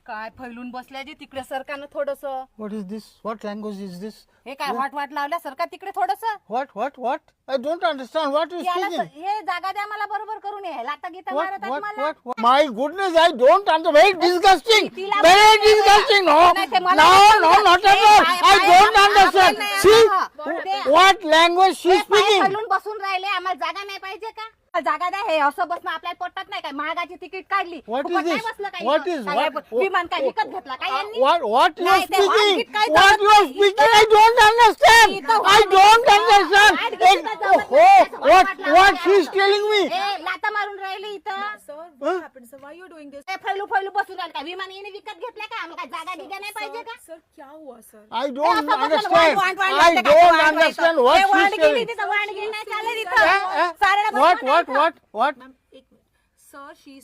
काय फैलून बसल्याजी तिकडे सरकानं थोडस. What is this? What language is this? हे काय वाट लावल्या सरका तिकडे थोडस. What? I don't understand. What is speaking? हे जागा द्या मला बरोबर करून यायला आता गीता मारत आहेत मला. What? My goodness, I don't understand. Very disgusting. तिला Very बोलते. disgusting. No, नाही, ते मला नाही no, not at समजत. all. I don't understand. नाही, See, ते- what language she is हे पाय speaking? फैलून बसून राहिले आम्हाला जागा नाही पाहिजे का? जागा द्या. हे असं बसणं आपल्याला पटत नाही काय? महागाची तिकीट काढली. What is फुकट नाही this? बसलं काही. What is- काय what- विमान काय विकत घेतला काय यांनी? What you are नाही, ते speaking? वाटगीत काय What जमत you are नाही. speaking? I don't understand. इथं I don't understand. वाटगीत काय जमत नाही. Oh, what लावून she is telling me? हे लाथा मारून राहिले इथं. Sir, what happened, sir? Why are you doing this? हे फैलू बसून राहिले का? विमान यांनी विकत घेतल्या का? आम्हाला काय जागा गिगा नाही पाहिजे का? Sir, क्या हुआ, sir? I don't हे असं understand. बसलं वांड I लागते का? don't वांड understand व्हायचं. what हे she is वांडगिरी telling. तिथं वांडगिरी नाही चालत Eh, इथं. eh? साऱ्याला बसून What? राहायचं. Ma'am, एक minute. Sir, she's